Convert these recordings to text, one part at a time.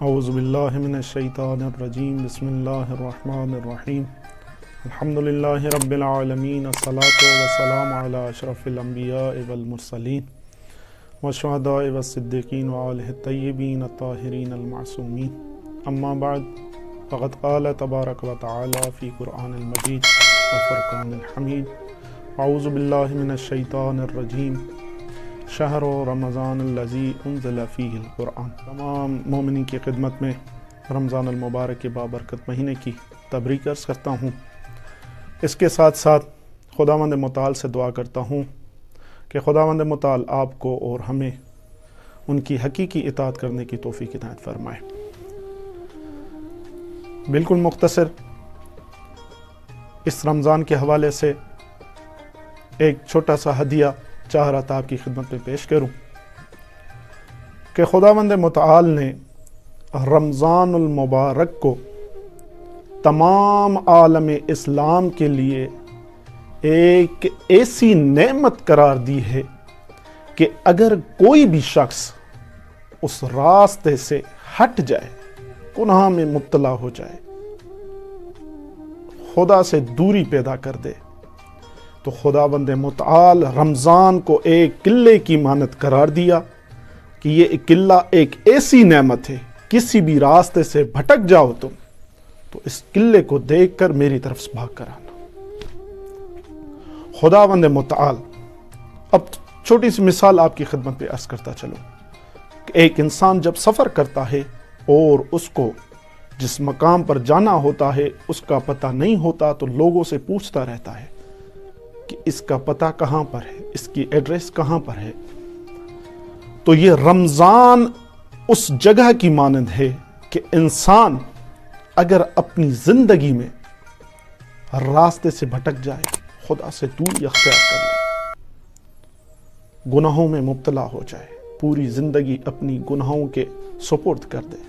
اعوذ باللہ من الشیطان الرجیم بسم اللہ الرحمن الرحیم الحمدللہ رب العالمین الصلاة والسلام علی اشرف الانبیاء والمرسلین والشہداء والصدیقین وآلہ الطیبین الطاہرین المعصومین اما بعد فقد قال تبارک و تعالی فی قرآن المجید وفرقان الحمید اعوذ باللہ من الشیطان الرجیم شہر رمضان الذی انزل فیہ القرآن۔ تمام مومنین کی خدمت میں رمضان المبارک کے بابرکت مہینے کی تبریک عرض کرتا ہوں۔ اس کے ساتھ ساتھ خداوند متعال سے دعا کرتا ہوں کہ خداوند متعال آپ کو اور ہمیں ان کی حقیقی اطاعت کرنے کی توفیق عنایت فرمائے۔ بالکل مختصر اس رمضان کے حوالے سے ایک چھوٹا سا ہدیہ چاہ رہا تھا آپ کی خدمت میں پیش کروں کہ خداوند متعال نے رمضان المبارک کو تمام عالم اسلام کے لیے ایک ایسی نعمت قرار دی ہے کہ اگر کوئی بھی شخص اس راستے سے ہٹ جائے، گناہ میں مبتلا ہو جائے، خدا سے دوری پیدا کر دے، تو خداوند متعال رمضان کو ایک قلعے کی مانند قرار دیا کہ یہ قلعہ ایک ایسی نعمت ہے، کسی بھی راستے سے بھٹک جاؤ تم تو اس قلعے کو دیکھ کر میری طرف سے بھاگ کر آنا۔ خداوند متعال، اب چھوٹی سی مثال آپ کی خدمت پہ عرض کرتا چلو کہ ایک انسان جب سفر کرتا ہے اور اس کو جس مقام پر جانا ہوتا ہے اس کا پتہ نہیں ہوتا تو لوگوں سے پوچھتا رہتا ہے کہ اس کا پتہ کہاں پر ہے، اس کی ایڈریس کہاں پر ہے۔ تو یہ رمضان اس جگہ کی مانند ہے کہ انسان اگر اپنی زندگی میں راستے سے بھٹک جائے، خدا سے دوری اختیار کر لے، گناہوں میں مبتلا ہو جائے، پوری زندگی اپنی گناہوں کے سپرد کر دے،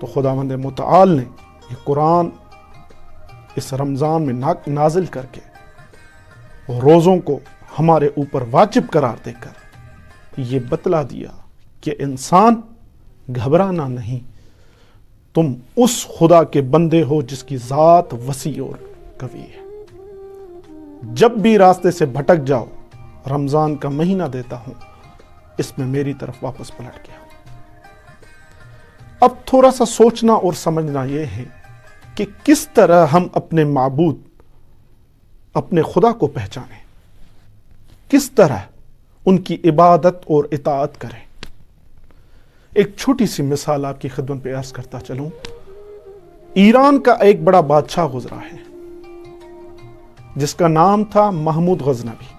تو خداوند متعال نے یہ قرآن اس رمضان میں نازل کر کے روزوں کو ہمارے اوپر واجب قرار دے کر یہ بتلا دیا کہ انسان گھبرانا نہیں، تم اس خدا کے بندے ہو جس کی ذات وسیع اور قوی ہے۔ جب بھی راستے سے بھٹک جاؤ، رمضان کا مہینہ دیتا ہوں، اس میں میری طرف واپس پلٹ گیا۔ اب تھوڑا سا سوچنا اور سمجھنا یہ ہے کہ کس طرح ہم اپنے معبود، اپنے خدا کو پہچانیں، کس طرح ان کی عبادت اور اطاعت کریں۔ ایک چھوٹی سی مثال آپ کی خدمت پہ عرض کرتا چلوں۔ ایران کا ایک بڑا بادشاہ گزرا ہے جس کا نام تھا محمود غزنوی۔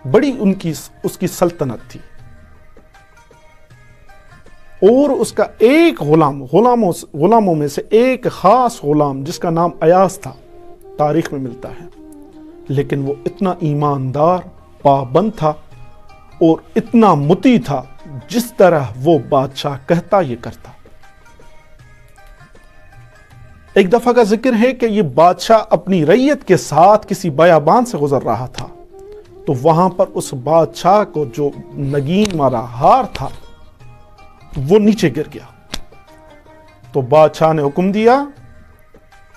بڑی اس کی سلطنت تھی، اور اس کا ایک غلاموں میں سے ایک خاص غلام جس کا نام ایاز تھا، تاریخ میں ملتا ہے، لیکن وہ اتنا ایماندار، پابند تھا اور اتنا مطیع تھا، جس طرح وہ بادشاہ کہتا یہ کرتا۔ ایک دفعہ کا ذکر ہے کہ یہ بادشاہ اپنی رعیت کے ساتھ کسی بیابان سے گزر رہا تھا، تو وہاں پر اس بادشاہ کو جو نگین مارا ہار تھا وہ نیچے گر گیا۔ تو بادشاہ نے حکم دیا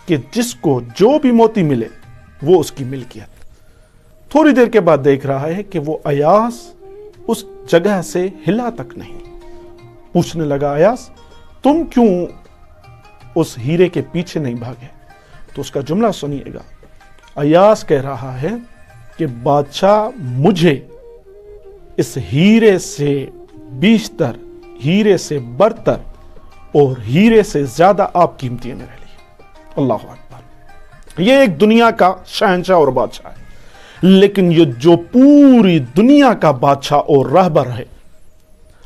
کہ جس کو جو بھی موتی ملے وہ اس کی ملکیت۔ تھوڑی دیر کے بعد دیکھ رہا ہے کہ وہ ایاز اس جگہ سے ہلا تک نہیں۔ پوچھنے لگا، ایاز تم کیوں اس ہیرے کے پیچھے نہیں بھاگے؟ تو اس کا جملہ سنیے گا۔ ایاز کہہ رہا ہے کہ بادشاہ، مجھے اس ہیرے سے بیشتر، ہیرے سے برتر اور ہیرے سے زیادہ آپ قیمتی ہے میرے لیے۔ اللہ اکبر۔ یہ ایک دنیا کا شہنشاہ اور بادشاہ ہے، لیکن یہ جو پوری دنیا کا بادشاہ اور رہبر ہے،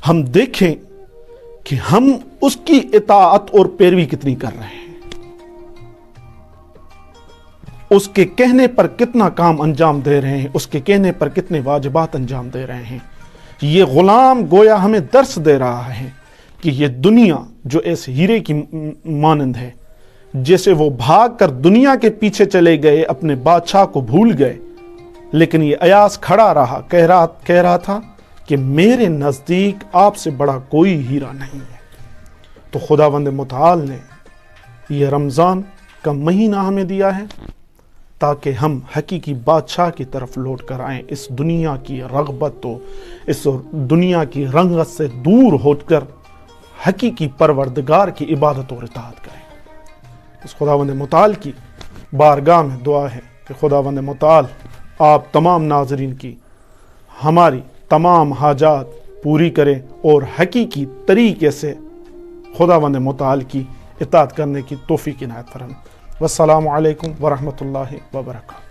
ہم دیکھیں کہ ہم اس کی اطاعت اور پیروی کتنی کر رہے ہیں، اس کے کہنے پر کتنا کام انجام دے رہے ہیں، اس کے کہنے پر کتنے واجبات انجام دے رہے ہیں۔ یہ غلام گویا ہمیں درس دے رہا ہے کہ یہ دنیا جو اس ہیرے کی مانند ہے، جیسے وہ بھاگ کر دنیا کے پیچھے چلے گئے، اپنے بادشاہ کو بھول گئے، لیکن یہ ایاز کھڑا رہا، کہہ رہا تھا کہ میرے نزدیک آپ سے بڑا کوئی ہیرا نہیں ہے۔ تو خداوند متعال نے یہ رمضان کا مہینہ ہمیں دیا ہے تاکہ ہم حقیقی بادشاہ کی طرف لوٹ کر آئیں، اس دنیا کی رغبت تو اس دنیا کی رنگت سے دور ہو کر حقیقی پروردگار کی عبادت اور اطاعت کریں۔ اس خداوند متعال کی بارگاہ میں دعا ہے کہ خداوند متعال آپ تمام ناظرین کی ہماری تمام حاجات پوری کریں اور حقیقی طریقے سے خداوند متعال کی اطاعت کرنے کی توفیق عنایت فرمائیں۔ والسلام علیکم ورحمۃ اللہ وبرکاتہ۔